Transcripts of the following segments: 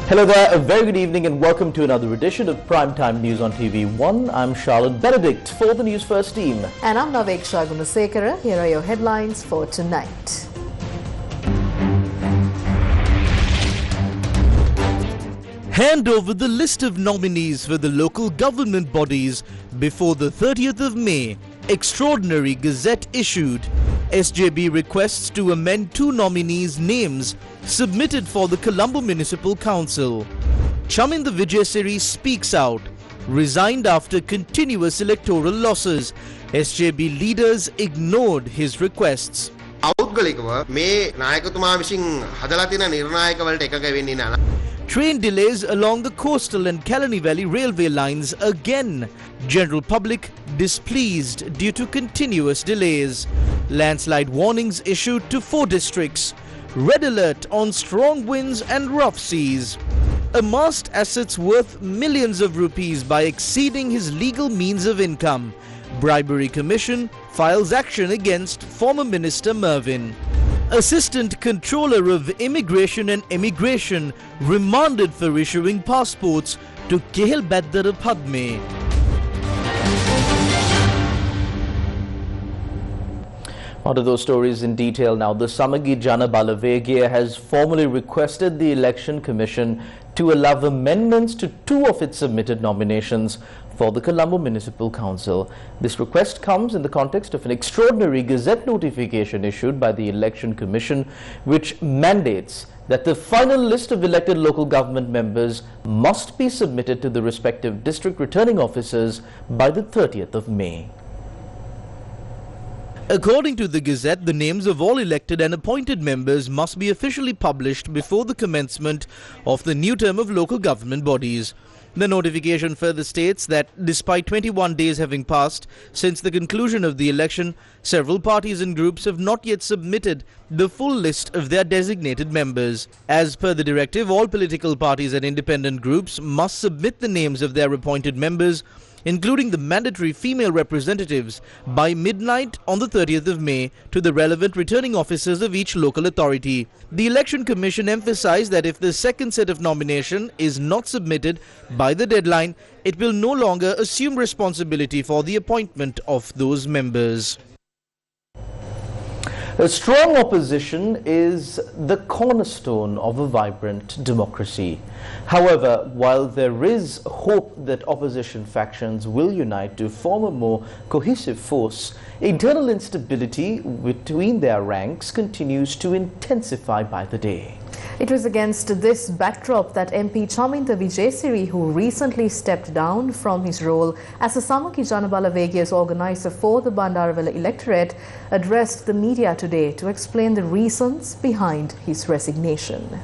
Hello there, a very good evening and welcome to another edition of Primetime News on TV1. I'm Charlotte Benedict for the Newsfirst team. And I'm Naveksha Gunasekara. Here are your headlines for tonight. Hand over the list of nominees for the local government bodies before the 30th of May. Extraordinary Gazette issued. SJB requests to amend 2 nominees' names submitted for the Colombo Municipal Council. Chaminda Vijayiri speaks out. Resigned after continuous electoral losses. SJB leaders ignored his requests. Train delays along the coastal and Kalani Valley railway lines again. General public displeased due to continuous delays. Landslide warnings issued to 4 districts. Red alert on strong winds and rough seas. Amassed assets worth millions of rupees by exceeding his legal means of income. Bribery Commission files action against former Minister Mervyn. Assistant Controller of Immigration and Emigration remanded for issuing passports to Kehel Baddara Padme. On to those stories in detail now. The Samagi Janna Balaveia has formally requested the Election Commission to allow amendments to 2 of its submitted nominations for the Colombo Municipal Council. This request comes in the context of an extraordinary Gazette notification issued by the Election Commission, which mandates that the final list of elected local government members must be submitted to the respective district returning officers by the 30th of May. According to the Gazette, the names of all elected and appointed members must be officially published before the commencement of the new term of local government bodies. The notification further states that despite 21 days having passed since the conclusion of the election, several parties and groups have not yet submitted the full list of their designated members. As per the directive, all political parties and independent groups must submit the names of their appointed members, including the mandatory female representatives, by midnight on the 30th of May to the relevant returning officers of each local authority. The Election Commission emphasized that if the second set of nomination is not submitted by the deadline, it will no longer assume responsibility for the appointment of those members. A strong opposition is the cornerstone of a vibrant democracy. However, while there is hope that opposition factions will unite to form a more cohesive force, internal instability between their ranks continues to intensify by the day. It was against this backdrop that MP Chaminda Vijayiri, who recently stepped down from his role as the Samagi Janna Balaveia's organizer for the Balaveia electorate, addressed the media today to explain the reasons behind his resignation.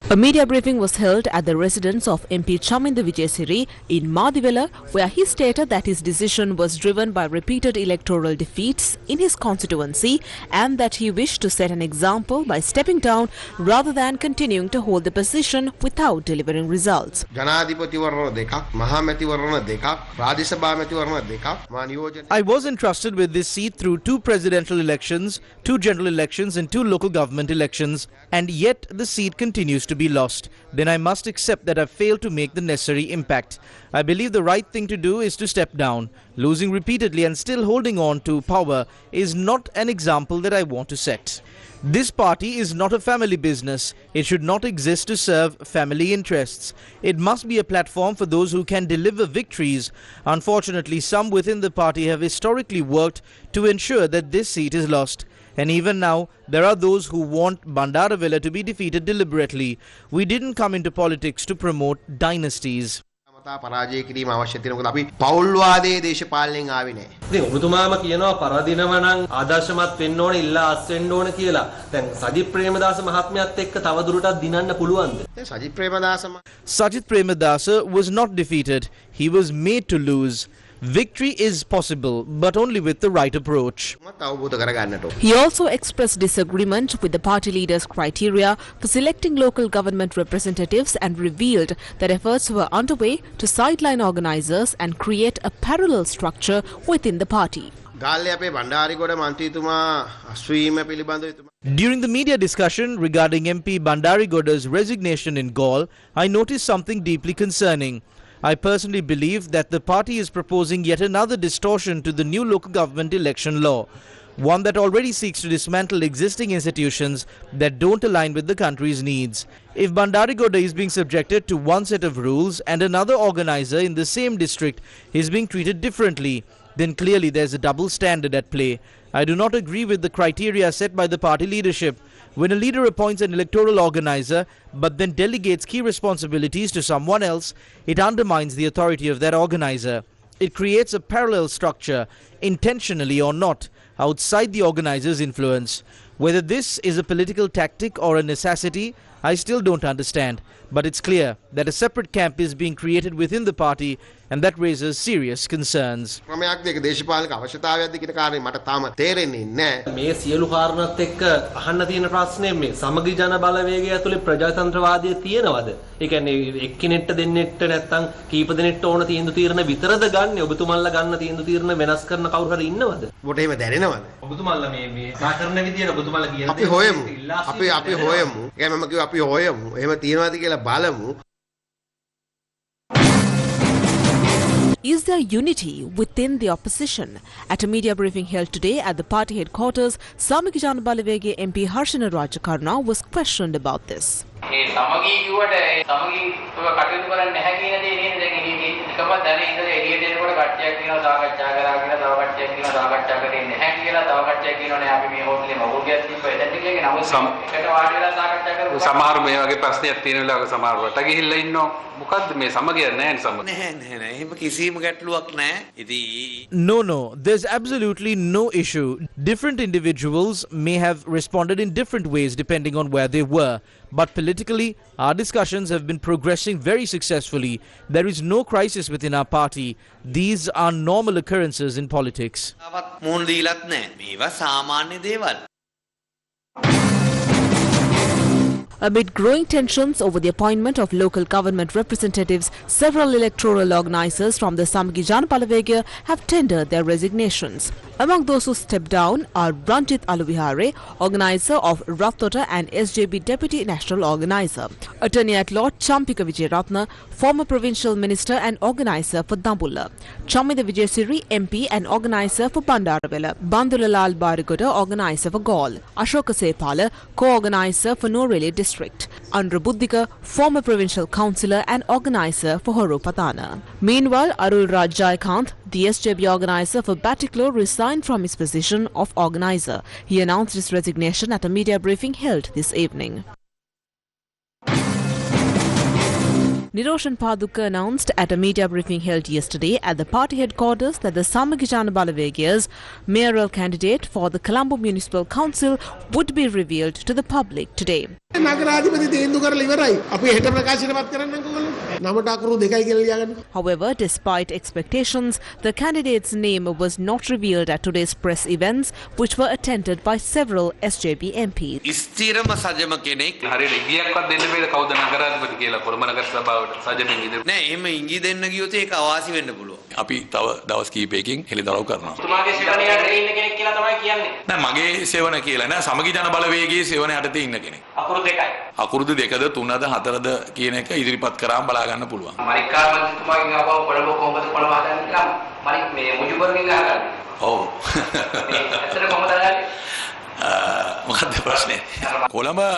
A media briefing was held at the residence of MP Chaminda Vijayiri in Madivela, where he stated that his decision was driven by repeated electoral defeats in his constituency and that he wished to set an example by stepping down rather than continuing to hold the position without delivering results. I was entrusted with this seat through 2 presidential elections, 2 general elections and 2 local government elections, and yet the seat continues to be lost. Then I must accept that I failed to make the necessary impact. I believe the right thing to do is to step down. Losing repeatedly and still holding on to power is not an example that I want to set. This party is not a family business. It should not exist to serve family interests. It must be a platform for those who can deliver victories. Unfortunately, some within the party have historically worked to ensure that this seat is lost. And even now, there are those who want Balaveia to be defeated deliberately. We didn't come into politics to promote dynasties. පරාජය කිරීම අවශ්‍ය තියෙනවා. මොකද අපි පෞල්වාදයේ දේශපාලනයෙන් ආවේ නැහැ. ඉතින් ඔබතුමාම කියනවා පරදිනව නම් ආදර්ශමත් වෙන්න ඕනේ ඉල්ලා අස් වෙන්න ඕනේ කියලා. දැන් සජිත් ප්‍රේමදාස මහත්මයාත් එක්ක තව දුරටත් දිනන්න පුළුවන්ද? Sajit Premadasa was not defeated. He was made to lose. Victory is possible, but only with the right approach. He also expressed disagreement with the party leader's criteria for selecting local government representatives and revealed that efforts were underway to sideline organizers and create a parallel structure within the party. During the media discussion regarding MP Bandarigoda's resignation in Galle, I noticed something deeply concerning. I personally believe that the party is proposing yet another distortion to the new local government election law, one that already seeks to dismantle existing institutions that don't align with the country's needs. If Bandarigoda is being subjected to one set of rules and another organizer in the same district is being treated differently, then clearly there's a double standard at play. I do not agree with the criteria set by the party leadership. When a leader appoints an electoral organizer but then delegates key responsibilities to someone else, it undermines the authority of that organizer. It creates a parallel structure, intentionally or not, outside the organizer's influence. Whether this is a political tactic or a necessity, I still don't understand. But it's clear that a separate camp is being created within the party, and that raises serious concerns. මේ සියලු කාරණාත් එක්ක අහන්න තියෙන ප්‍රශ්නේ මේ සමගි ජන බලවේගය ඇතුලේ ප්‍රජාතන්ත්‍රවාදය තියෙනවද? ඒ කියන්නේ එක්කිනෙට්ට දෙන්නෙට්ට නැත්තම් කීප දෙනෙට්ට ඕන තීන්දුව తీරන විතරද ගන්න? ඔබතුමන්ලා ගන්න තීන්දුව తీරන වෙනස් කරන කවුරු හරි ඉන්නවද? ඔබට එහෙම දැනෙනවද? ඔබතුමන්ලා මේ සාකරන විදියට ඔබතුමන්ලා කියන අපි හොයමු. අපි හොයමු. ඒ මම කිව්වා අපි හොයමු. එහෙම තියෙනවද කියලා බලමු. Is there unity within the opposition? At a media briefing held today at the party headquarters, Samagi Balaveia MP Harshana Rajakarna was questioned about this. Samagi කිව්වට Samagi කටයුතු කරන්නේ නැහැ කියන දේ නේද දැන් එකම දැන ඉඳලා එළියට එනකොට කට්ටියක් කියනවා සාකච්ඡා කරා කියලා තව කට්ටියක් කියනවා සාකච්ඡා කරන්නේ නැහැ කියලා තව කට්ටියක් කියනවා නේ අපි මේ හෝටලේ මගුල්ගයක් තිබ්බා එතනට කියලා නමුත් එකට වාඩි වෙලා සාකච්ඡා කරමු සමහර මේ වගේ ප්‍රශ්නයක් තියෙන වෙලාවක සමහර රට ගිහිල්ලා ඉන්නවා මොකද්ද මේ සමගිය නැහැ සමග නැහැ එහෙම කිසිම ගැටලුවක් නැහැ ඉතින් No, there's absolutely no issue. Different individuals may have responded in different ways depending on where they were. But politically, our discussions have been progressing very successfully. There is no crisis within our party. These are normal occurrences in politics. Amid growing tensions over the appointment of local government representatives, several electoral organizers from the Samagi Balaveia have tendered their resignations. Among those who stepped down are Ranjit Aluvihare, organizer of Rathota and SJB Deputy National Organizer, Attorney at Law Chaminda Vijayiri, former Provincial Minister and organizer for Dambulla, Chaminda Vijayiri MP and organizer for Bandaravela, Bandulal Barigoda, organizer for Galle, Ashoka Sepala, co-organizer for Norele District, Andra Buddhika, former Provincial Councillor and organizer for Horopatana. Meanwhile, Arul Raj Jaikant, the SJB organizer for Batiklo, resigned from his position of organizer. He announced his resignation at a media briefing held this evening. Niroshan Paduka announced at a media briefing held yesterday at the party headquarters that the Samagi Balaveia's mayoral candidate for the Colombo Municipal Council would be revealed to the public today. However, despite expectations, the candidate's name was not revealed at today's press events, which were attended by several SJB MPs. නෑ එහෙම ඉංගි දෙන්න ගියොත් ඒක අවාසි වෙන්න පුළුවන්. අපි තව දවස් කිහිපයකින් හෙළිදරව් කරනවා. තුමාගේ සේවනයේ යටතේ ඉන්න කෙනෙක් කියලා තමයි කියන්නේ. නෑ මගේ සේවන කියලා නෑ සමගි ජන බලවේගයේ සේවන යටතේ ඉන්න කෙනෙක්. අකුරු දෙකයි. අකුරුදු දෙකද තුනද හතරද කියන එක ඉදිරිපත් කරාම බලා ගන්න පුළුවන්. මරික්කා මන්ත්‍රීතුමාගෙන් ආවම කොළඹ කොහොමද කොළඹ හදන්නේ කියලා මරික් මේ මුජුබර්ගෙන් අහගන්න. ඔව්. මේ ඇත්තට කොහොමද හදන්නේ?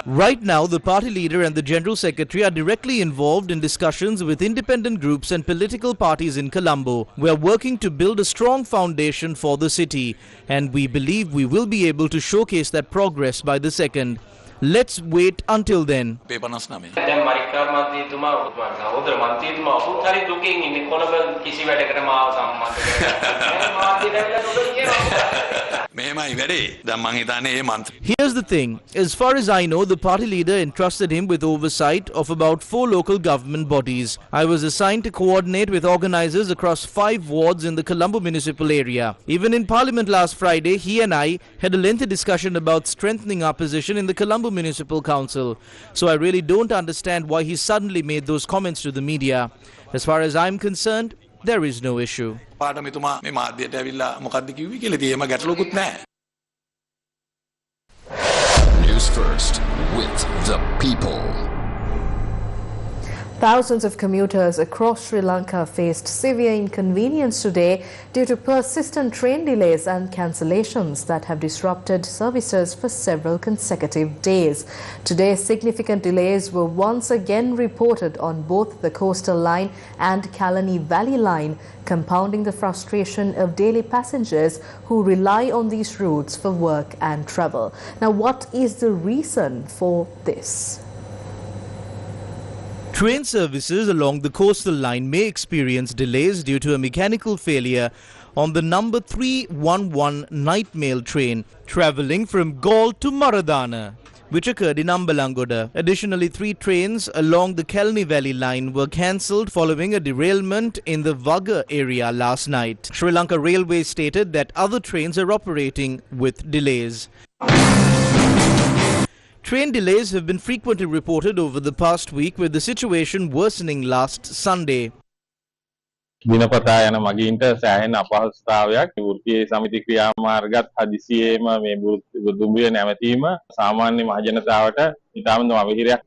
Right now, the party leader and the General Secretary are directly involved in discussions with independent groups and political parties in Colombo. We are working to build a strong foundation for the city, and we believe we will be able to showcase that progress by the 2nd. Let's wait until then. Here's the thing. As far as I know, the party leader entrusted him with oversight of about 4 local government bodies. I was assigned to coordinate with organizers across 5 wards in the Colombo municipal area. Even in Parliament last Friday, he and I had a lengthy discussion about strengthening our position in the Colombo Municipal Council. So I really don't understand why he suddenly made those comments to the media. As far as I'm concerned, there is no issue. පාඩමතුමා මේ මාධ්‍යයට ඇවිල්ලා මොකද්ද කිව්වේ කියලා තියෙම ගැටලුකුත් නැහැ. Newsfirst with the people. Thousands of commuters across Sri Lanka faced severe inconvenience today due to persistent train delays and cancellations that have disrupted services for several consecutive days. Today, significant delays were once again reported on both the coastal line and Kalani Valley line, compounding the frustration of daily passengers who rely on these routes for work and travel. Now, what is the reason for this? Train services along the coastal line may experience delays due to a mechanical failure on the number 311 night mail train travelling from Galle to Maradana, which occurred in Ambalangoda. Additionally, 3 trains along the Kalani Valley line were cancelled following a derailment in the Vaga area last night. Sri Lanka Railways stated that other trains are operating with delays. Train delays have been frequently reported over the past week, with the situation worsening last Sunday. දිනපතා යන මගීන්ට සෑහෙන අපහසුතාවයක් වෘත්තීය සමිති ක්‍රියාමාර්ගත් හදිසියේම මේ දුම්රිය නැවතීම සාමාන්‍ය මහ ජනතාවට ඉතාමත් අවහිරයක්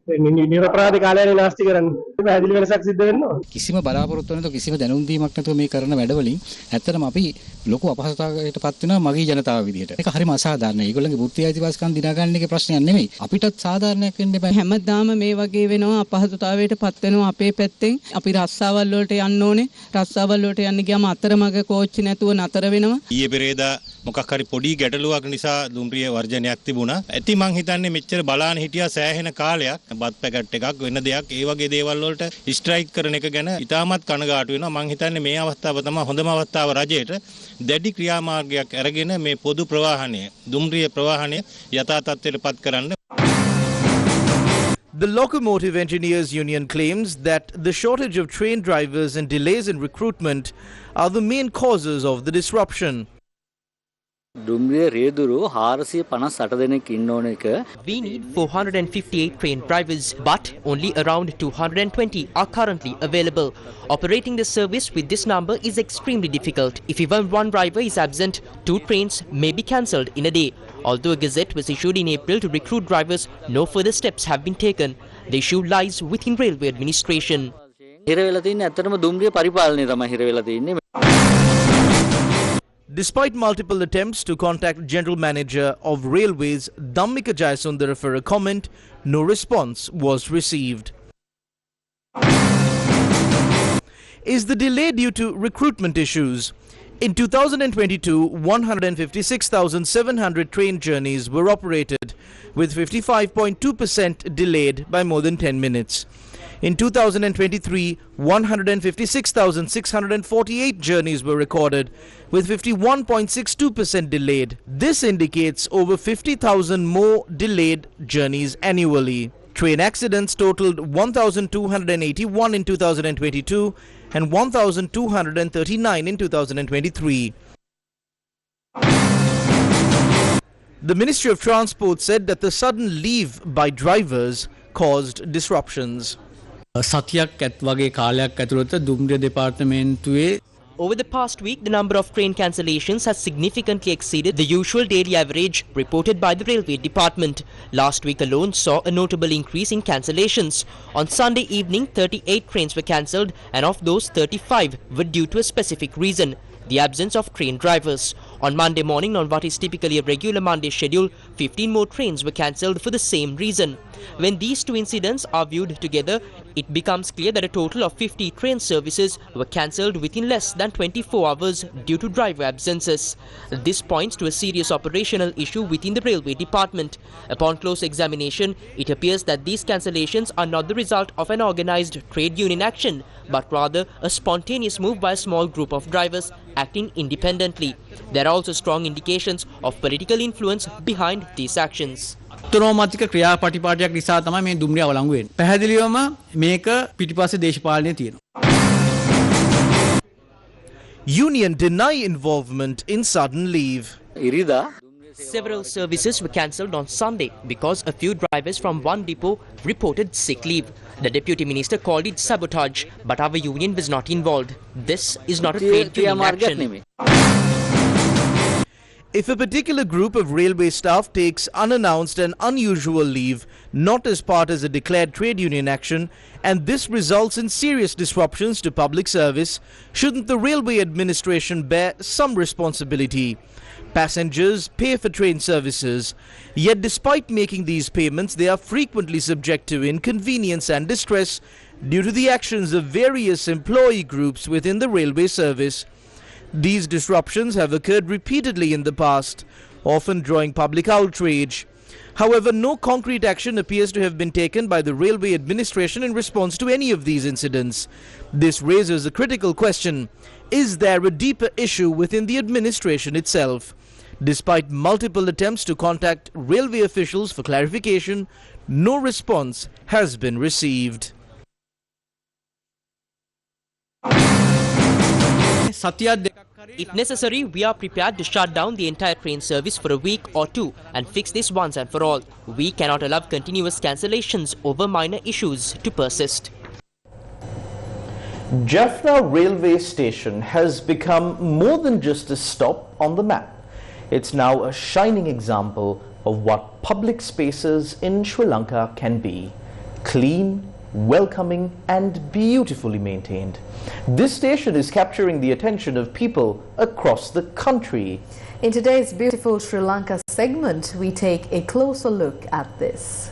නිරපරාධ කාලයනේ නාස්ති කරන්නේ පැහැදිලි වෙනසක් සිද්ධ වෙනවා කිසිම බලාපොරොත්තු නැතුව කිසිම දැනුම් දීමක් නැතුව මේ කරන වැඩවලින් ඇත්තටම අපි ලොකු අපහසුතාවයකටපත් වෙනවා මගී ජනතාව විදිහට ඒක හරිම අසාධාරණයි ඒගොල්ලන්ගේ වෘත්තීය අයිතිවාසිකම් දිනා ගන්න එකේ ප්‍රශ්නයක් නෙමෙයි අපිටත් සාධාරණයක් වෙන්න බෑ හැමදාම මේ වගේ වෙනවා අපහසුතාවයටපත් වෙනවා අපේ පැත්තෙන් අපි රස්සාවල් වලට යන්න ඕනේ රස්සාවල් වලට යන්න ගියාම අතරමඟ කෝච්චි නැතුව නතර වෙනවා ඊයේ පෙරේදා මොකක් හරි පොඩි ගැටලුවක් නිසා දුම්රිය වර්ජනයක් තිබුණා. ඇති මං හිතන්නේ මෙච්චර බලාන හිටියා සෑහෙන කාලයක් බත් පැකට් එකක් වෙන දෙයක් ඒ වගේ දේවල් වලට ස්ට්‍රයික් කරන එක ගැන ඉතාමත් කනගාටු වෙනවා. මං හිතන්නේ මේ අවස්ථාව තමයි හොඳම අවස්ථාව රජයට දැඩි ක්‍රියාමාර්ගයක් අරගෙන මේ පොදු ප්‍රවාහනය දුම්රිය ප්‍රවාහනය යථා තත්ත්වයටපත් කරන්න. The Locomotive Engineers Union claims that the shortage of train drivers and delays in recruitment are the main causes of the disruption. We need 458 train drivers, but only around 220 are currently available. Operating the service with this number is extremely difficult. If even one driver is absent, 2 trains may be cancelled in a day. Although a gazette was issued in April to recruit drivers, no further steps have been taken. The issue lies within railway administration. Despite multiple attempts to contact General Manager of Railways Dhammika Jayasundara for a comment, no response was received. Is the delay due to recruitment issues? In 2022, 156,700 train journeys were operated, with 55.2% delayed by more than 10 minutes. In 2023, 156,648 journeys were recorded, with 51.62% delayed. This indicates over 50,000 more delayed journeys annually. Train accidents totaled 1,281 in 2022 and 1,239 in 2023. The Ministry of Transport said that the sudden leave by drivers caused disruptions. Over the past week, the number of train cancellations has significantly exceeded the usual daily average reported by the Railway Department. Last week alone saw a notable increase in cancellations. On Sunday evening, 38 trains were cancelled, and of those, 35 were due to a specific reason: the absence of train drivers. On Monday morning, on what is typically a regular Monday schedule, 15 more trains were cancelled for the same reason. When these two incidents are viewed together, it becomes clear that a total of 50 train services were cancelled within less than 24 hours due to driver absences. This points to a serious operational issue within the Railway Department. Upon close examination, it appears that these cancellations are not the result of an organised trade union action, but rather a spontaneous move by a small group of drivers acting independently. There are also strong indications of political influence behind these actions. තුනෝමාතික ක්‍රියාපටිපාටියක් නිසා තමයි මේ දුම්රිය අවලංගු වෙන්නේ. පැහැදිලිවම මේක පිටිපස්සේ දේශපාලනය තියෙනවා. Union deny involvement in sudden leave. Several services were cancelled on Sunday because a few drivers from one depot reported sick leave. The Deputy Minister called it sabotage, but our union was not involved. This is not a trade union action. If a particular group of railway staff takes unannounced and unusual leave, not as part as a declared trade union action, and this results in serious disruptions to public service, shouldn't the railway administration bear some responsibility? Passengers pay for train services, yet despite making these payments, they are frequently subject to inconvenience and distress due to the actions of various employee groups within the railway service. These disruptions have occurred repeatedly in the past, often drawing public outrage. However, no concrete action appears to have been taken by the railway administration in response to any of these incidents. This raises a critical question: is there a deeper issue within the administration itself? Despite multiple attempts to contact railway officials for clarification, no response has been received. If necessary, we are prepared to shut down the entire train service for a week or two and fix this once and for all. We cannot allow continuous cancellations over minor issues to persist. Jaffna railway station has become more than just a stop on the map. It's now a shining example of what public spaces in Sri Lanka can be: clean, welcoming and beautifully maintained. This station is capturing the attention of people across the country. In today's Beautiful Sri Lanka segment, we take a closer look at this.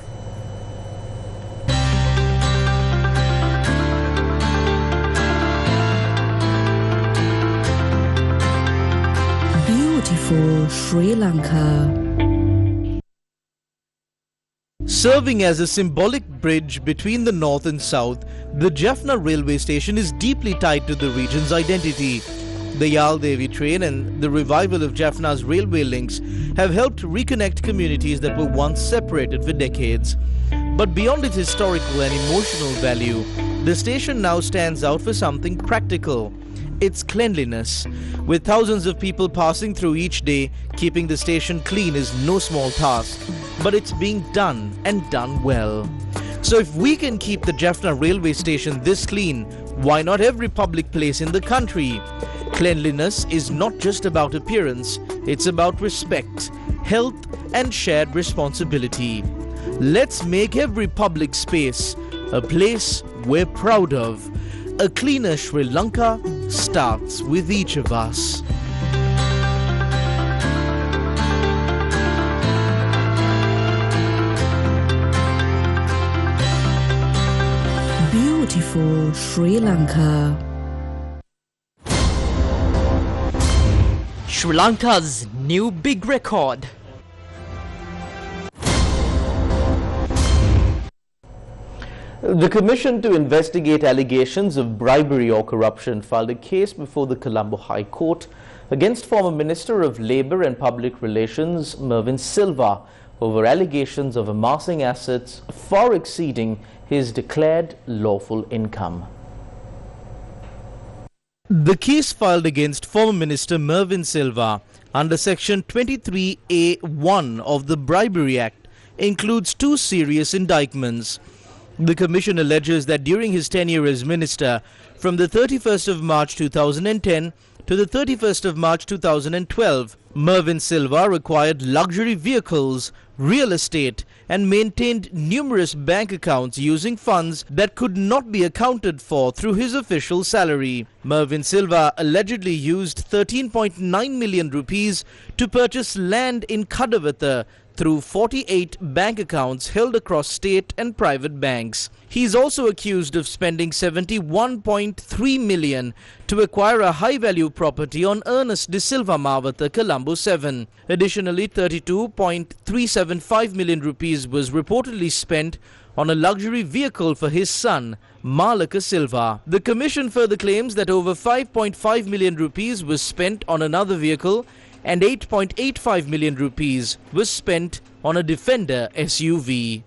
Beautiful Sri Lanka. Serving as a symbolic bridge between the north and south, the Jaffna railway station is deeply tied to the region's identity. The Yal Devi train and the revival of Jaffna's railway links have helped reconnect communities that were once separated for decades. But beyond its historical and emotional value, the station now stands out for something practical: its cleanliness. With thousands of people passing through each day, keeping the station clean is no small task. But it's being done and done well. So if we can keep the Jaffna railway station this clean, why not every public place in the country? Cleanliness is not just about appearance, it's about respect, health and shared responsibility. Let's make every public space a place we're proud of. A cleaner Sri Lanka starts with each of us. Beautiful Sri Lanka. Sri Lanka's new big record. The Commission to investigate allegations of bribery or corruption filed a case before the Colombo High Court against former Minister of Labour and Public Relations Mervyn Silva over allegations of amassing assets far exceeding his declared lawful income. The case filed against former Minister Mervyn Silva under Section 23A(1) of the Bribery Act includes two serious indictments. The Commission alleges that during his tenure as Minister, from the 31st of March 2010 to the 31st of March 2012, Mervyn Silva acquired luxury vehicles, real estate and maintained numerous bank accounts using funds that could not be accounted for through his official salary. Mervyn Silva allegedly used 13.9 million rupees to purchase land in Kadavatha through 48 bank accounts held across state and private banks. He is also accused of spending 71.3 million to acquire a high-value property on Ernest De Silva Mawatha, Colombo 7. Additionally, 32.375 million rupees was reportedly spent on a luxury vehicle for his son, Malaka Silva. The Commission further claims that over 5.5 million rupees was spent on another vehicle and 8.85 million rupees was spent on a Defender SUV.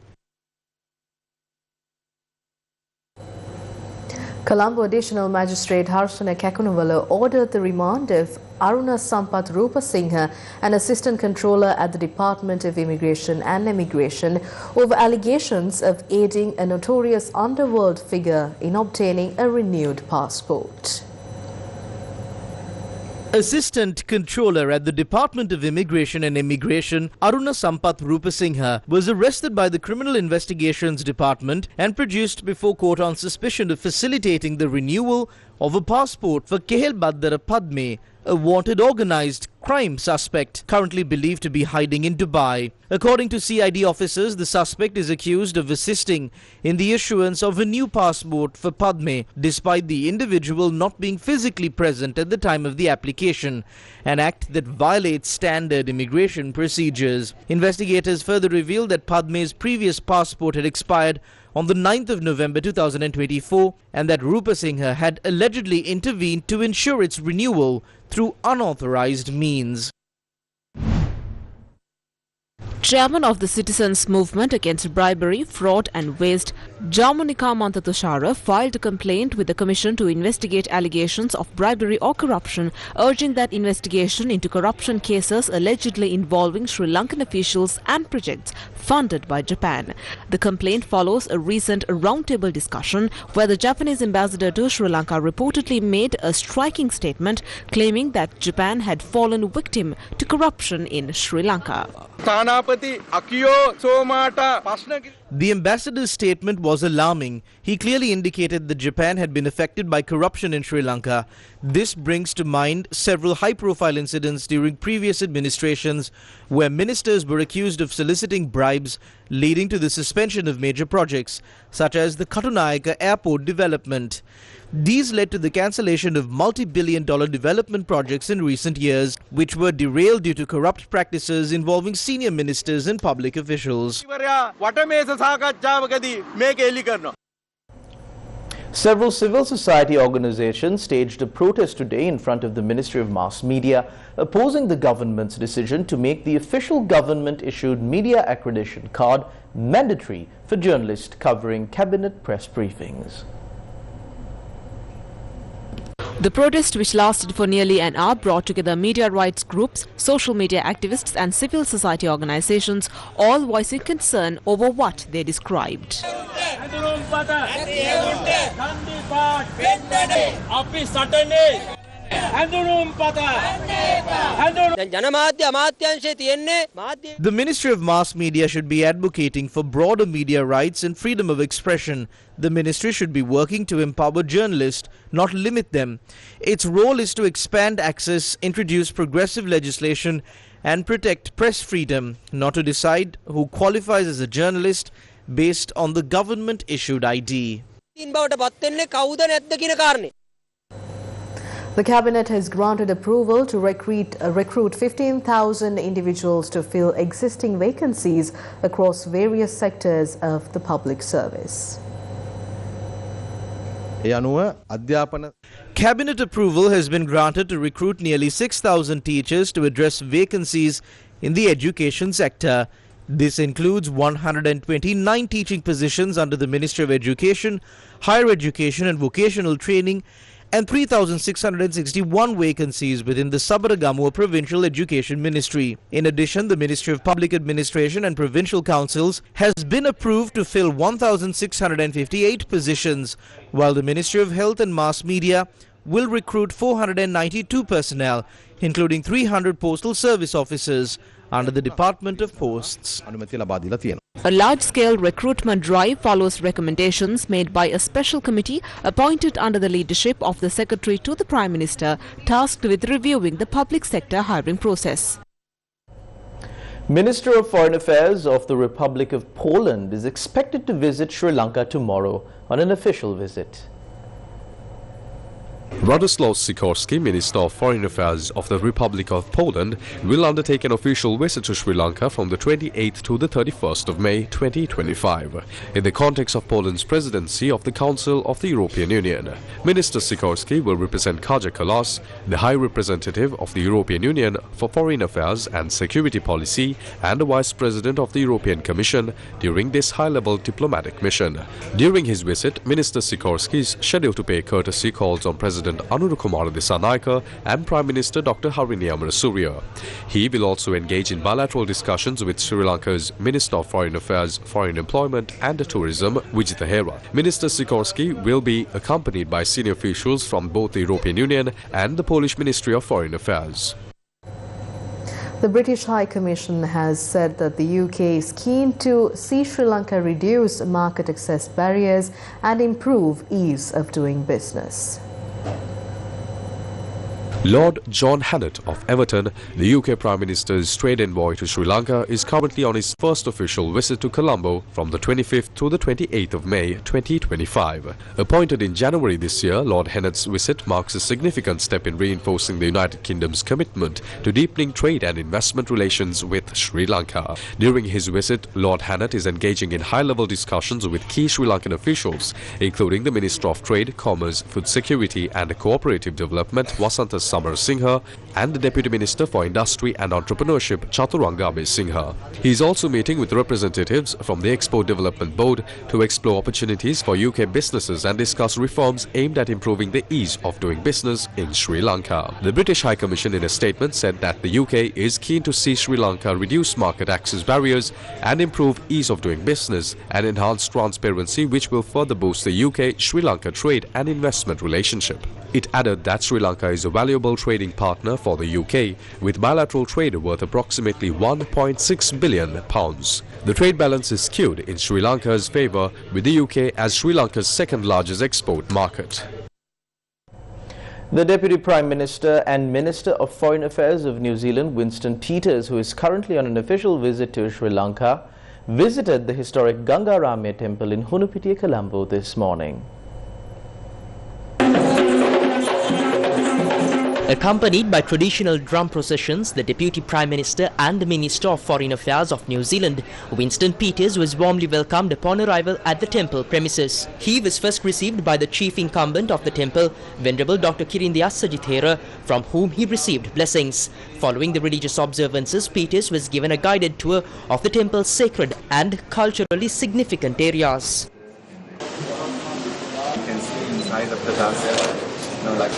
Colombo Additional Magistrate Harsana Kakunavala ordered the remand of Aruna Sampath Rupasinghe, an Assistant Controller at the Department of Immigration and Emigration, over allegations of aiding a notorious underworld figure in obtaining a renewed passport. Assistant Controller at the Department of Immigration and Emigration, Aruna Sampath Rupasinghe, was arrested by the Criminal Investigations Department and produced before court on suspicion of facilitating the renewal of a passport for Kehel Baddara Padme, a wanted organized crime suspect currently believed to be hiding in Dubai. According to CID officers, the suspect is accused of assisting in the issuance of a new passport for Padme, despite the individual not being physically present at the time of the application, an act that violates standard immigration procedures. Investigators further revealed that Padme's previous passport had expired on the 9th of November 2024 and that Rupasinghe had allegedly intervened to ensure its renewal through unauthorized means. Chairman of the Citizens Movement Against Bribery, Fraud and Waste, Jamunika Mantatushara, filed a complaint with the Commission to investigate allegations of bribery or corruption, urging that investigation into corruption cases allegedly involving Sri Lankan officials and projects funded by Japan. The complaint follows a recent roundtable discussion where the Japanese ambassador to Sri Lanka reportedly made a striking statement claiming that Japan had fallen victim to corruption in Sri Lanka. The ambassador's statement was alarming. He clearly indicated that Japan had been affected by corruption in Sri Lanka. This brings to mind several high-profile incidents during previous administrations where ministers were accused of soliciting bribes, leading to the suspension of major projects, such as the Katunayaka airport development. These led to the cancellation of multi-billion-dollar development projects in recent years, which were derailed due to corrupt practices involving senior ministers and public officials. Several civil society organizations staged a protest today in front of the Ministry of Mass Media, opposing the government's decision to make the official government-issued media accreditation card mandatory for journalists covering cabinet press briefings. The protest, which lasted for nearly an hour, brought together media rights groups, social media activists and civil society organizations, all voicing concern over what they described. The Ministry of Mass Media should be advocating for broader media rights and freedom of expression. The ministry should be working to empower journalists, not limit them. Its role is to expand access, introduce progressive legislation and protect press freedom, not to decide who qualifies as a journalist based on the government-issued ID. The Cabinet has granted approval to recruit 15,000 individuals to fill existing vacancies across various sectors of the public service. Cabinet approval has been granted to recruit nearly 6,000 teachers to address vacancies in the education sector. This includes 129 teaching positions under the Ministry of Education, Higher Education and Vocational Training, and 3,661 vacancies within the Sabaragamuwa Provincial Education Ministry. In addition, the Ministry of Public Administration and Provincial Councils has been approved to fill 1,658 positions, while the Ministry of Health and Mass Media will recruit 492 personnel, including 300 postal service officers under the Department of Posts. A large-scale recruitment drive follows recommendations made by a special committee appointed under the leadership of the Secretary to the Prime Minister, tasked with reviewing the public sector hiring process. Minister of Foreign Affairs of the Republic of Poland is expected to visit Sri Lanka tomorrow on an official visit. Radoslaw Sikorski, Minister of Foreign Affairs of the Republic of Poland, will undertake an official visit to Sri Lanka from the 28th to the 31st of May 2025, in the context of Poland's presidency of the Council of the European Union. Minister Sikorski will represent Kaja Kallas, the High Representative of the European Union for Foreign Affairs and Security Policy and the Vice President of the European Commission during this high-level diplomatic mission. During his visit, Minister Sikorski is scheduled to pay courtesy calls on President Anurukumara Dissanayake and Prime Minister Dr. Harini Amarasuriya. He will also engage in bilateral discussions with Sri Lanka's Minister of Foreign Affairs, Foreign Employment and Tourism, Vijita Hera. Minister Sikorski will be accompanied by senior officials from both the European Union and the Polish Ministry of Foreign Affairs. The British High Commission has said that the UK is keen to see Sri Lanka reduce market access barriers and improve ease of doing business. Lord John Hannett of Everton, the UK Prime Minister's trade envoy to Sri Lanka, is currently on his first official visit to Colombo from the 25th to the 28th of May 2025. Appointed in January this year, Lord Hannett's visit marks a significant step in reinforcing the United Kingdom's commitment to deepening trade and investment relations with Sri Lanka. During his visit, Lord Hannett is engaging in high-level discussions with key Sri Lankan officials, including the Minister of Trade, Commerce, Food Security and Cooperative Development, Vasanta Singha, and the Deputy Minister for Industry and Entrepreneurship, Chaturanga Singha. He is also meeting with representatives from the Export Development Board to explore opportunities for UK businesses and discuss reforms aimed at improving the ease of doing business in Sri Lanka. The British High Commission in a statement said that the UK is keen to see Sri Lanka reduce market access barriers and improve ease of doing business and enhance transparency, which will further boost the UK-Sri Lanka trade and investment relationship. It added that Sri Lanka is a valuable trading partner for the UK, with bilateral trade worth approximately £1.6 billion. The trade balance is skewed in Sri Lanka's favour, with the UK as Sri Lanka's second largest export market. The Deputy Prime Minister and Minister of Foreign Affairs of New Zealand, Winston Peters, who is currently on an official visit to Sri Lanka, visited the historic Ganga Raia temple in Hunupitiya, Colombo this morning. Accompanied by traditional drum processions, the Deputy Prime Minister and the Minister of Foreign Affairs of New Zealand, Winston Peters, was warmly welcomed upon arrival at the temple premises. He was first received by the chief incumbent of the temple, Venerable Dr. Kirindiyassa Jithera, from whom he received blessings. Following the religious observances, Peters was given a guided tour of the temple's sacred and culturally significant areas. You can see inside of the dance, like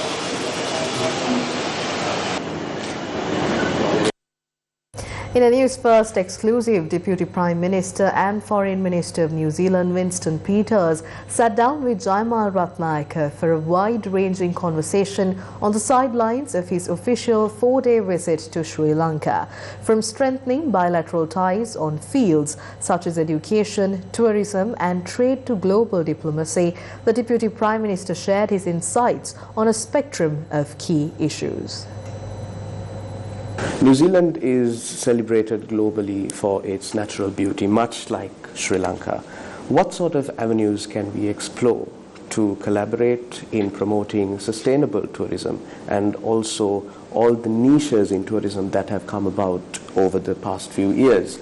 in a Newsfirst exclusive, Deputy Prime Minister and Foreign Minister of New Zealand, Winston Peters, sat down with Jaimal Ratnayake for a wide-ranging conversation on the sidelines of his official 4-day visit to Sri Lanka. From strengthening bilateral ties on fields such as education, tourism and trade to global diplomacy, the Deputy Prime Minister shared his insights on a spectrum of key issues. New Zealand is celebrated globally for its natural beauty, much like Sri Lanka. What sort of avenues can we explore to collaborate in promoting sustainable tourism and also all the niches in tourism that have come about over the past few years,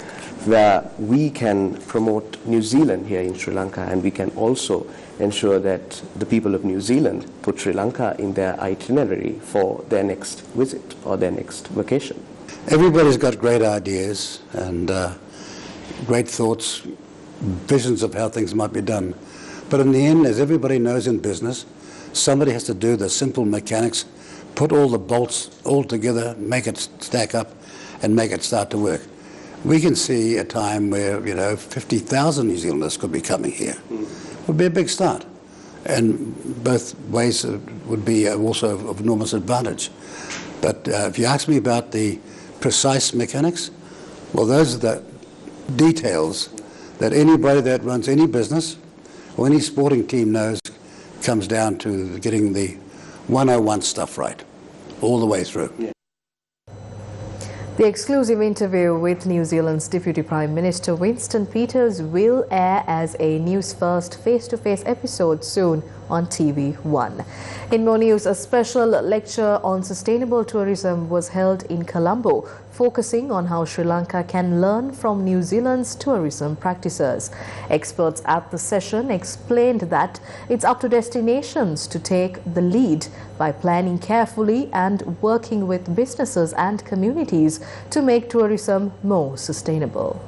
where we can promote New Zealand here in Sri Lanka, and we can also ensure that the people of New Zealand put Sri Lanka in their itinerary for their next visit or their next vacation. Everybody's got great ideas and great thoughts, visions of how things might be done. But in the end, as everybody knows in business, somebody has to do the simple mechanics, put all the bolts all together, make it stack up and make it start to work. We can see a time where, 50,000 New Zealanders could be coming here. It would be a big start. And both ways would be also of enormous advantage. But if you ask me about the precise mechanics, well, those are the details that anybody that runs any business or any sporting team knows comes down to getting the 101 stuff right, all the way through. Yeah. The exclusive interview with New Zealand's Deputy Prime Minister Winston Peters will air as a Newsfirst face-to-face episode soon on TV1. In more news, a special lecture on sustainable tourism was held in Colombo, focusing on how Sri Lanka can learn from New Zealand's tourism practices. Experts at the session explained that it's up to destinations to take the lead by planning carefully and working with businesses and communities to make tourism more sustainable.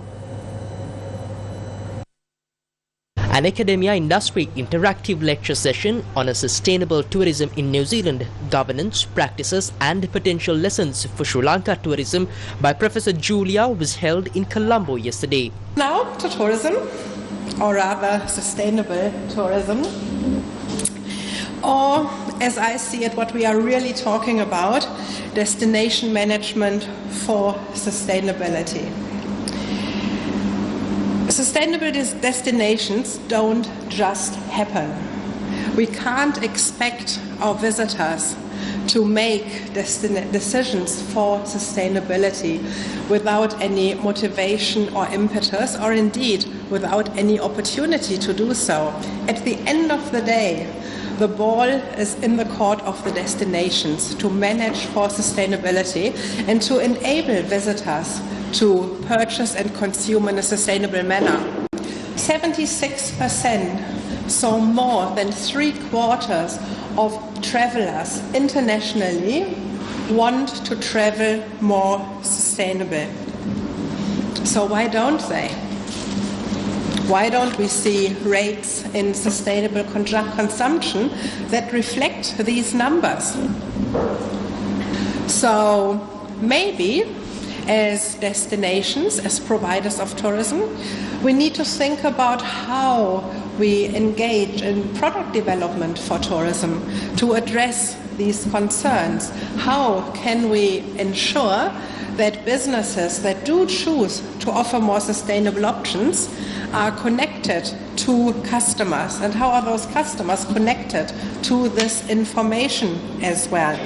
An Academia Industry interactive lecture session on a sustainable tourism in New Zealand, governance, practices and potential lessons for Sri Lanka tourism by Professor Julia was held in Colombo yesterday. Now to tourism, or rather sustainable tourism, or as I see it, what we are really talking about, destination management for sustainability. Sustainable destinations don't just happen. We can't expect our visitors to make decisions for sustainability without any motivation or impetus, or indeed without any opportunity to do so. At the end of the day, the ball is in the court of the destinations to manage for sustainability and to enable visitors to purchase and consume in a sustainable manner. 76%, so more than 3/4 of travelers internationally want to travel more sustainable. So why don't they? Why don't we see rates in sustainable consumption that reflect these numbers? So maybe as destinations, as providers of tourism, we need to think about how we engage in product development for tourism to address these concerns. How can we ensure that businesses that do choose to offer more sustainable options are connected to customers, and how are those customers connected to this information as well?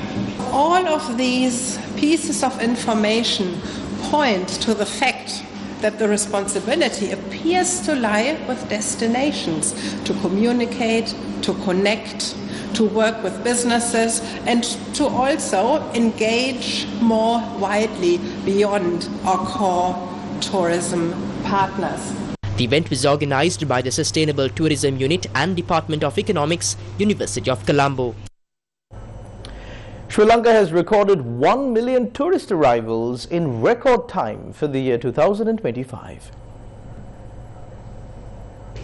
All of these pieces of information point to the fact that the responsibility appears to lie with destinations to communicate, to connect, to work with businesses, and to also engage more widely beyond our core tourism partners. The event was organized by the Sustainable Tourism Unit and Department of Economics, University of Colombo. Sri Lanka has recorded 1 million tourist arrivals in record time for the year 2025.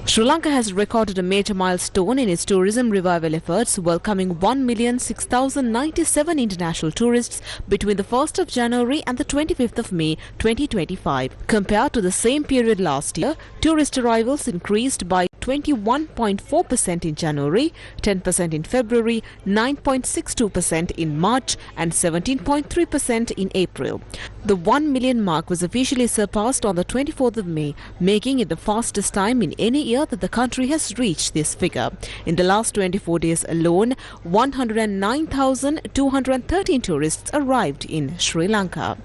Sri Lanka has recorded a major milestone in its tourism revival efforts, welcoming 1,06,097 international tourists between the 1st of January and the 25th of May 2025. Compared to the same period last year, tourist arrivals increased by 21.4% in January, 10% in February, 9.62% in March and 17.3% in April. The 1 million mark was officially surpassed on the 24th of May, making it the fastest time in any year that the country has reached this figure. In the last 24 days alone, 109,213 tourists arrived in Sri Lanka.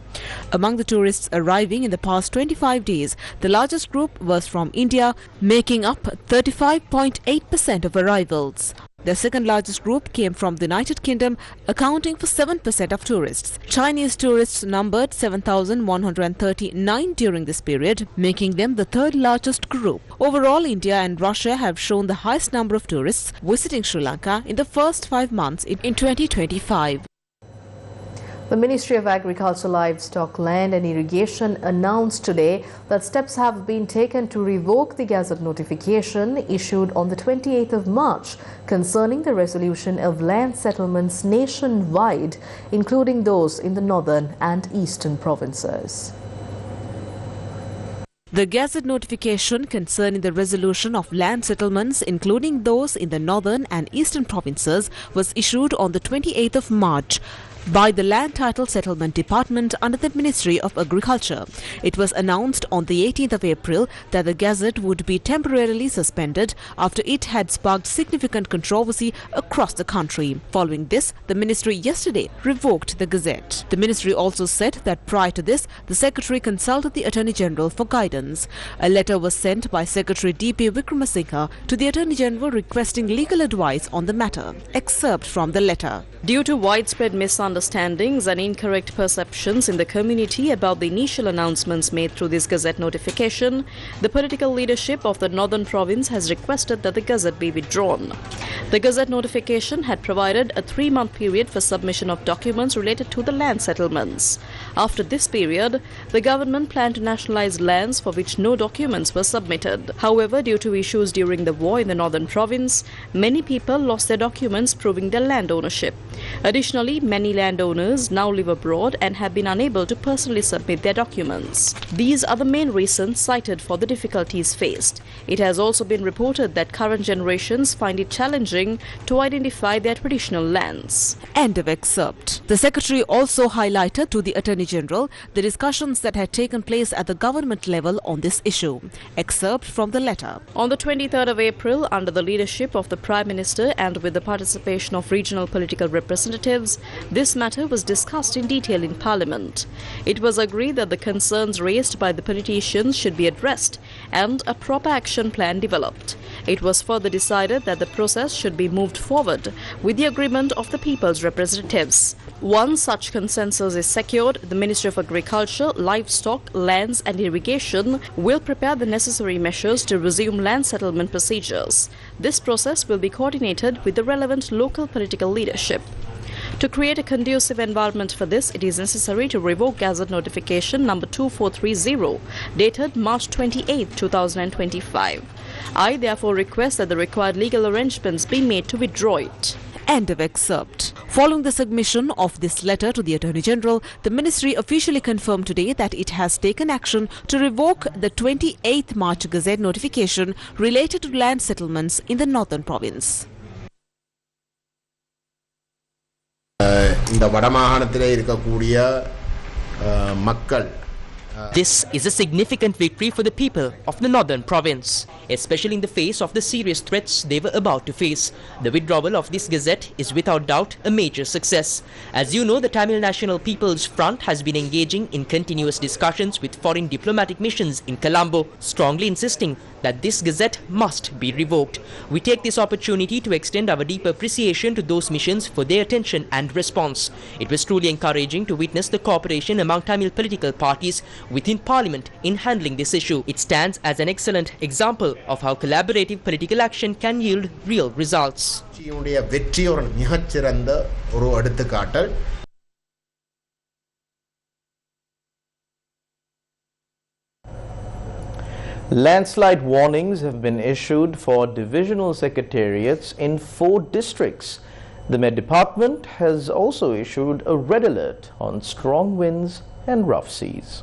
Among the tourists arriving in the past 25 days, the largest group was from India, making up 35.8% of arrivals. The second largest group came from the United Kingdom, accounting for 7% of tourists. Chinese tourists numbered 7,139 during this period, making them the third largest group. Overall, India and Russia have shown the highest number of tourists visiting Sri Lanka in the first 5 months in 2025. The Ministry of Agriculture, Livestock, Land and Irrigation announced today that steps have been taken to revoke the Gazette notification issued on the 28th of March concerning the resolution of land settlements nationwide, including those in the northern and eastern provinces. The Gazette notification concerning the resolution of land settlements, including those in the northern and eastern provinces, was issued on the 28th of March. by the Land Title Settlement Department under the Ministry of Agriculture. It was announced on the 18th of April that the Gazette would be temporarily suspended after it had sparked significant controversy across the country. Following this, the Ministry yesterday revoked the Gazette. The Ministry also said that prior to this, the Secretary consulted the Attorney General for guidance. A letter was sent by Secretary D.P. Wickramasinghe to the Attorney General requesting legal advice on the matter. Excerpt from the letter. Due to widespread misunderstandings and incorrect perceptions in the community about the initial announcements made through this Gazette notification, the political leadership of the Northern Province has requested that the Gazette be withdrawn. The Gazette notification had provided a 3-month period for submission of documents related to the land settlements. After this period, the government planned to nationalize lands for which no documents were submitted. However, due to issues during the war in the Northern Province, many people lost their documents proving their land ownership. Additionally, many landowners now live abroad and have been unable to personally submit their documents. These are the main reasons cited for the difficulties faced. It has also been reported that current generations find it challenging to identify their traditional lands. End of excerpt. The Secretary also highlighted to the Attorney General the discussions that had taken place at the government level on this issue. Excerpt from the letter. On the 23rd of April, under the leadership of the Prime Minister and with the participation of regional political representatives, this matter was discussed in detail in Parliament. It was agreed that the concerns raised by the politicians should be addressed and a proper action plan developed. It was further decided that the process should be moved forward with the agreement of the people's representatives. Once such consensus is secured, the Ministry of Agriculture, Livestock, Lands and Irrigation will prepare the necessary measures to resume land settlement procedures. This process will be coordinated with the relevant local political leadership. To create a conducive environment for this, it is necessary to revoke Gazette Notification number 2430, dated March 28, 2025. I therefore request that the required legal arrangements be made to withdraw it. End of excerpt. Following the submission of this letter to the Attorney General, the Ministry officially confirmed today that it has taken action to revoke the 28th March Gazette notification related to land settlements in the Northern Province. This is a significant victory for the people of the Northern Province, especially in the face of the serious threats they were about to face. The withdrawal of this Gazette is without doubt a major success. As you know, the Tamil National People's Front has been engaging in continuous discussions with foreign diplomatic missions in Colombo, strongly insisting that this Gazette must be revoked. We take this opportunity to extend our deep appreciation to those missions for their attention and response. It was truly encouraging to witness the cooperation among Tamil political parties within Parliament in handling this issue. It stands as an excellent example of how collaborative political action can yield real results. Landslide warnings have been issued for divisional secretariats in 4 districts. The Met Department has also issued a red alert on strong winds and rough seas.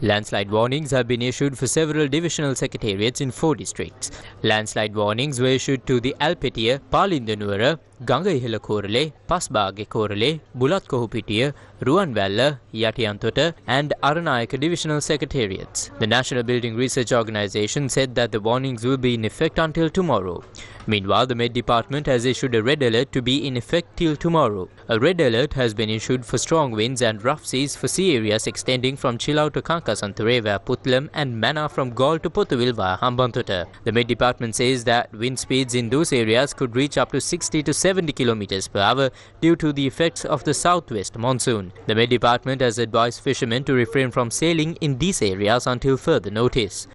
Landslide warnings have been issued for several divisional secretariats in 4 districts. Landslide warnings were issued to the Alpetiya, Palindanuwara, Ganga Ihela Korale, Pasbage Korale, Bulat Kohupitiya, Ruwanwalla, Yatiyantota and Aranayaka divisional secretariats. The National Building Research Organisation said that the warnings will be in effect until tomorrow. Meanwhile, the Met Department has issued a red alert to be in effect till tomorrow. A red alert has been issued for strong winds and rough seas for sea areas extending from Chilau to Kankasanture via Putlam and Mana from Gaul to Pothuwil via Hambantota. The Met Department says that wind speeds in those areas could reach up to 60 to 70 km per hour due to the effects of the southwest monsoon. The Met Department has advised fishermen to refrain from sailing in these areas until further notice.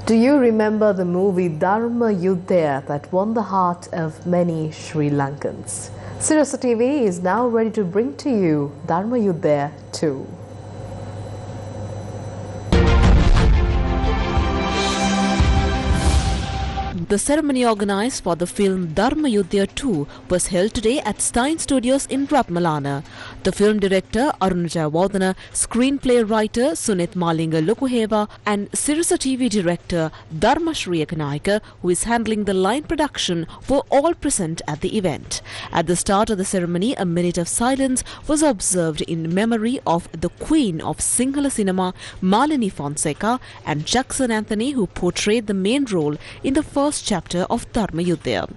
Do you remember the movie Dharma Yuda that won the heart of many Sri Lankans? Sirasa TV is now ready to bring to you Dharma Yuda 2. The ceremony organised for the film Dharma Yuda 2 was held today at Stein Studios in Ratmalana. The film director Aruna Jayawardena, screenplay writer Sunit Malinga Lokuheva and Sirasa TV director Dharma Sriyakanayaka, who is handling the line production, were all present at the event. At the start of the ceremony, a minute of silence was observed in memory of the Queen of Sinhala cinema, Malini Fonseca, and Jackson Anthony, who portrayed the main role in the first chapter of Dharma Yuda.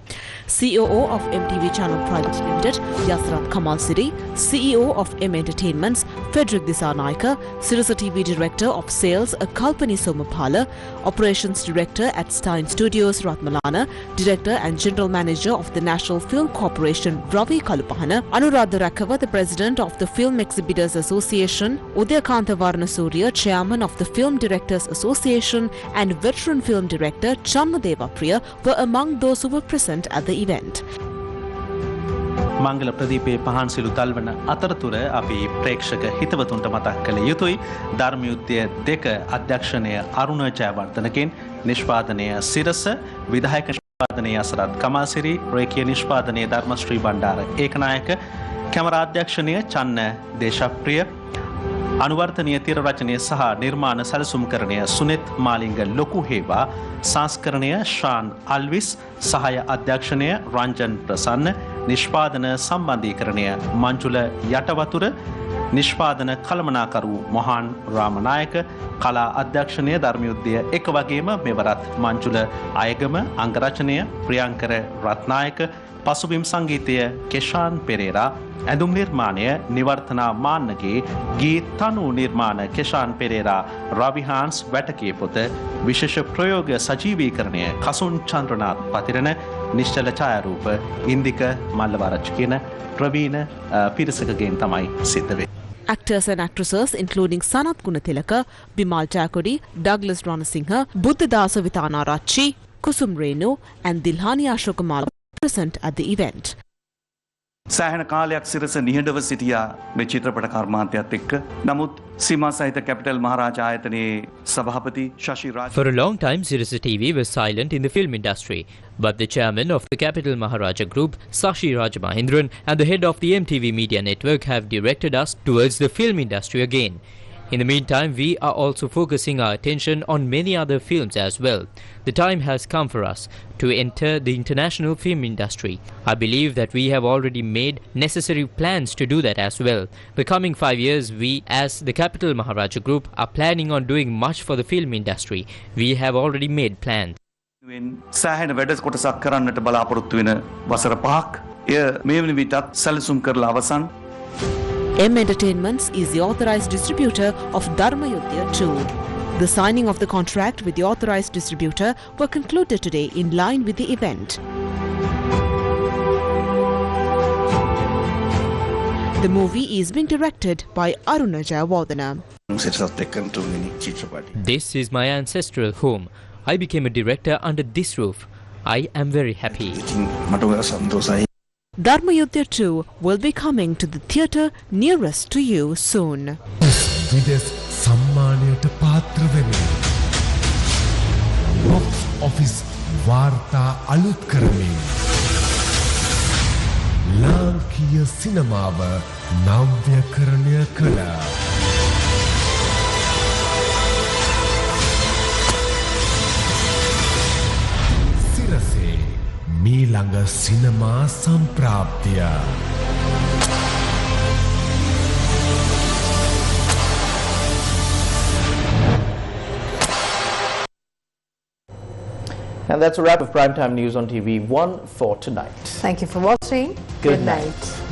COO of MTV Channel Private Limited, Yasrat Kamal Siri, CEO of M Entertainments, Frederick Disanaika, Sirasa TV Director of Sales, Kalpani Somapala, Operations Director at Stein Studios, Ratmalana, Director and General Manager of the National Film Corporation, Ravi Kalupahana, Anuradha Rakava, the President of the Film Exhibitors Association, Udayakanta Varnasurya, Chairman of the Film Directors Association, and veteran film director Janna Devapriya were among those who were present at the event. මංගල ප්‍රදීපේ පහන් සිළු තල්වන අතරතුර අපි ප්‍රේක්ෂක හිතවතුන්ට මතක් කළ යුතුයි ධර්ම යුද්ධය 2 අධ්‍යක්ෂණය අරුණ ජයවර්ධනගෙන් නිෂ්පාදනය සිරස විධායක නිෂ්පාදනය අසරත් කමාසිරි රේඛීය නිෂ්පාදනය ධර්මශ්‍රී බණ්ඩාර ඒකනායක කැමරා අධ්‍යක්ෂණය චන්න දේශප්‍රිය අනුවර්තනීය තිර රචනය සහ නිර්මාණ සැලසුම්කරණය සුනිත් මාලිංග ලොකුහේවා සංස්කරණය ශාන් අල්විස් සහාය අධ්‍යක්ෂණය රංජන් ප්‍රසන්න නිෂ්පාදන සම්බන්ධීකරණය මංජුල යටවතුර නිෂ්පාදන කළමනාකරු මොහාන් රාමනායක කලා අධ්‍යක්ෂණය ධර්ම යුද්ධය එක වගේම මෙවරත් මංජුල අයගම අංගරචනය ප්‍රියංකර රත්නායක පසුබිම් සංගීතය කෙෂාන් පෙරේරා ඇඳුම් නිර්මාණය නිවර්තනා මාන්නගේ ගීත තනු නිර්මාණ කෙෂාන් පෙරේරා රවිහාන්ස් වැටකේ පොත විශේෂ ප්‍රයෝග සජීවීකරණය කසුන් චන්ද්‍රනාත් පතිරණ නිශ්චල ඡායාරූප ඉන්දික මල්ලවරච්ච කියන ප්‍රවීණ පිරිසකගෙන් තමයි සිද්ධ වෙන්නේ. Actors and actresses including Sanat Gunatilaka, Bimal Chakodi, Douglas Ranasinghe, Buddhadasa Vitanarachi, Kusum Renu and Dilhani Ashokamal present at the event. සෑහෙන කාලයක් සිරස නිහඬව සිටියා මේ චිත්‍රපට කර්මාන්තයත් එක්ක. නමුත් සීමා සහිත කැපිටල් මහරජා ආයතනයේ සභාපති ශෂි රාජ For a long time, Sirasa TV was silent in the film industry. But the chairman of the Capital Maharaja Group, Sashi Rajamahendran, and the head of the MTV Media Network have directed us towards the film industry again. In the meantime, we are also focusing our attention on many other films as well. The time has come for us to enter the international film industry. I believe that we have already made necessary plans to do that as well. The coming 5 years, we as the Capital Maharaja Group are planning on doing much for the film industry. We have already made plans. සෑහෙන වැඩ කොටසක් කරන්නට බලාපොරොත්තු වෙන වසර 5ක් එය මේ වන විටත් සැලසුම් කරලා අවසන්. M Entertainments is the authorized distributor of Dharma Yuda 2. The signing of the contract with the authorized distributor were concluded today in line with the event. The movie is being directed by Aruna Jayawardena. This is my ancestral home. I became a director under this roof. I am very happy. Dharma Yuda 2 will be coming to the theatre nearest to you soon. සම්මානයට පාත්‍ර වෙමින් box office වාර්තා අලුත් කරමින් ලාංකීය සිනමාව නව්‍යකරණය කළ සිරසේ මීළඟ සිනමා සම්ප්‍රාප්තිය. And that's a wrap of Primetime News on TV1 for tonight. Thank you for watching. Good night.